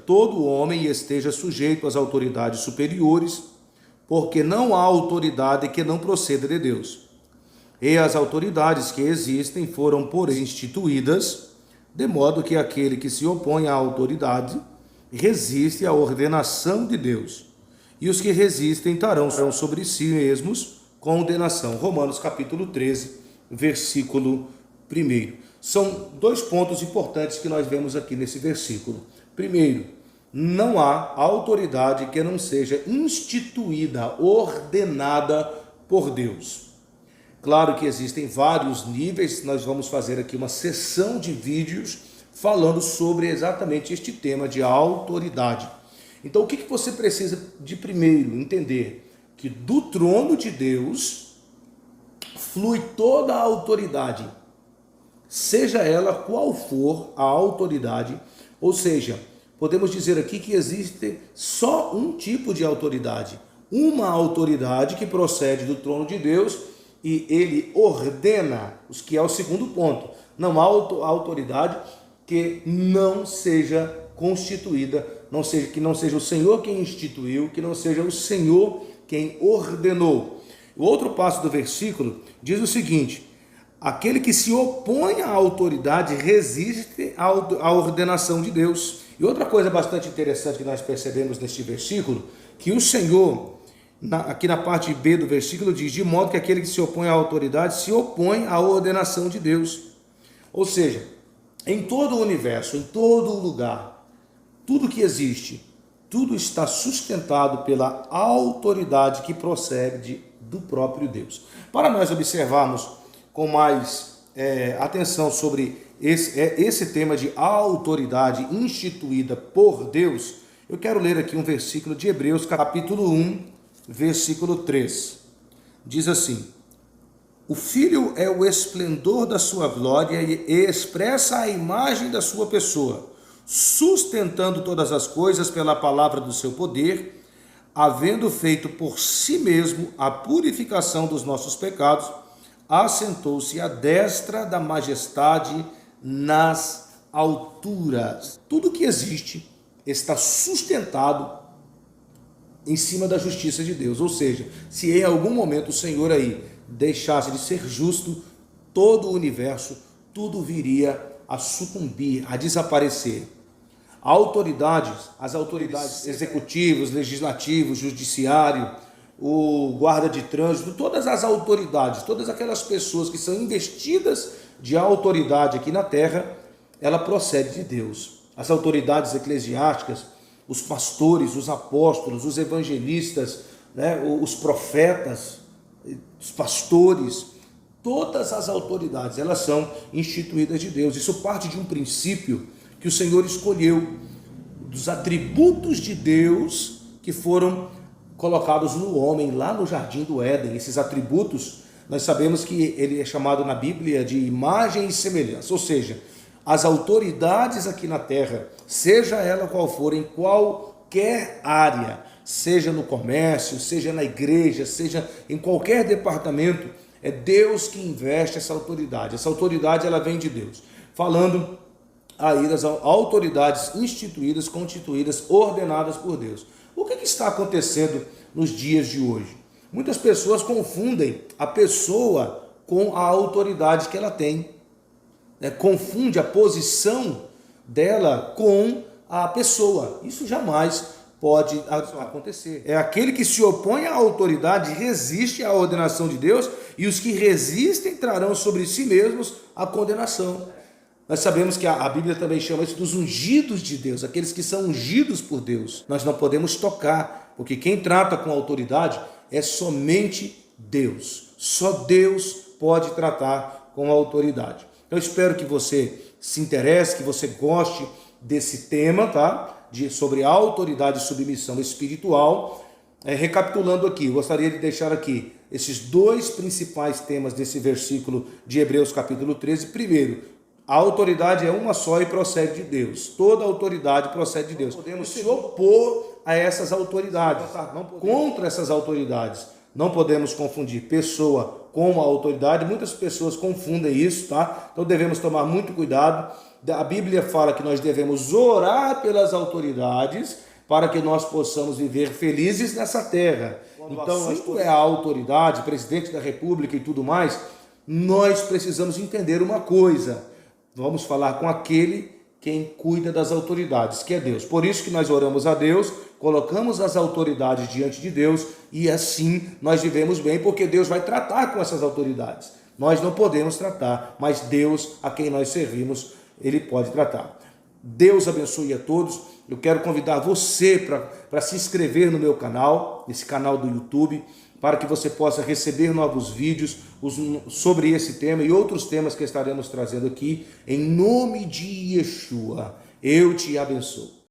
todo homem esteja sujeito às autoridades superiores, porque não há autoridade que não proceda de Deus. E as autoridades que existem foram, porém, instituídas, de modo que aquele que se opõe à autoridade resiste à ordenação de Deus. E os que resistem terão sobre si mesmos condenação. Romanos capítulo 13, versículo 1. São dois pontos importantes que nós vemos aqui nesse versículo. Primeiro, não há autoridade que não seja instituída, ordenada por Deus. Claro que existem vários níveis, nós vamos fazer aqui uma sessão de vídeos falando sobre exatamente este tema de autoridade. Então, o que você precisa de primeiro entender? Que do trono de Deus flui toda a autoridade, seja ela qual for a autoridade, ou seja, podemos dizer aqui que existe só um tipo de autoridade, uma autoridade que procede do trono de Deus e ele ordena, os que é o segundo ponto. Não há autoridade que não seja constituída, que não seja o Senhor quem instituiu, que não seja o Senhor quem ordenou. O outro passo do versículo diz o seguinte: aquele que se opõe à autoridade resiste à ordenação de Deus. E outra coisa bastante interessante que nós percebemos neste versículo, que o Senhor, aqui na parte B do versículo, diz: de modo que aquele que se opõe à autoridade se opõe à ordenação de Deus. Ou seja, em todo o universo, em todo o lugar, tudo que existe, tudo está sustentado pela autoridade que procede do próprio Deus. Para nós observarmos com mais atenção sobre esse tema de autoridade instituída por Deus, eu quero ler aqui um versículo de Hebreus, capítulo 1, versículo 3. Diz assim: o Filho é o esplendor da sua glória e expressa a imagem da sua pessoa, sustentando todas as coisas pela palavra do seu poder, havendo feito por si mesmo a purificação dos nossos pecados, assentou-se à destra da majestade nas alturas. Tudo que existe está sustentado em cima da justiça de Deus. Ou seja, se em algum momento o Senhor aí deixasse de ser justo, todo o universo, tudo viria a sucumbir, a desaparecer. As autoridades executivas, legislativos, judiciário, o guarda de trânsito, todas as autoridades, todas aquelas pessoas que são investidas de autoridade aqui na terra, ela procede de Deus. As autoridades eclesiásticas, os pastores, os apóstolos, os evangelistas, os profetas, os pastores, todas as autoridades, elas são instituídas de Deus. Isso parte de um princípio que o Senhor escolheu, dos atributos de Deus que foram colocados no homem lá no Jardim do Éden. Esses atributos, nós sabemos que ele é chamado na Bíblia de imagem e semelhança, ou seja, as autoridades aqui na terra, seja ela qual for, em qualquer área, seja no comércio, seja na igreja, seja em qualquer departamento, é Deus que investe essa autoridade. Essa autoridade, ela vem de Deus. Falando aí das autoridades instituídas, constituídas, ordenadas por Deus. O que está acontecendo nos dias de hoje? Muitas pessoas confundem a pessoa com a autoridade que ela tem. Confunde a posição dela com a pessoa. Isso jamais pode acontecer. É aquele que se opõe à autoridade, resiste à ordenação de Deus, e os que resistem trarão sobre si mesmos a condenação. Nós sabemos que a Bíblia também chama isso dos ungidos de Deus, aqueles que são ungidos por Deus. Nós não podemos tocar, porque quem trata com autoridade é somente Deus. Só Deus pode tratar com autoridade. Eu espero que você se interesse, que você goste desse tema, tá? Sobre autoridade e submissão espiritual. Recapitulando aqui, eu gostaria de deixar aqui esses dois principais temas desse versículo de Hebreus capítulo 13. Primeiro, a autoridade é uma só e procede de Deus. Toda autoridade procede de Deus. Podemos se opor a essas autoridades, contra essas autoridades. Não podemos confundir pessoa com a autoridade. Muitas pessoas confundem isso, tá? Então devemos tomar muito cuidado. A Bíblia fala que nós devemos orar pelas autoridades para que nós possamos viver felizes nessa terra. Então, o assunto é a autoridade, presidente da República e tudo mais, nós precisamos entender uma coisa. Vamos falar com aquele quem cuida das autoridades, que é Deus. Por isso que nós oramos a Deus, colocamos as autoridades diante de Deus e assim nós vivemos bem, porque Deus vai tratar com essas autoridades. Nós não podemos tratar, mas Deus, a quem nós servimos, Ele pode tratar. Deus abençoe a todos. Eu quero convidar você para se inscrever no meu canal, nesse canal do YouTube, para que você possa receber novos vídeos sobre esse tema e outros temas que estaremos trazendo aqui. Em nome de Yeshua, eu te abençoo.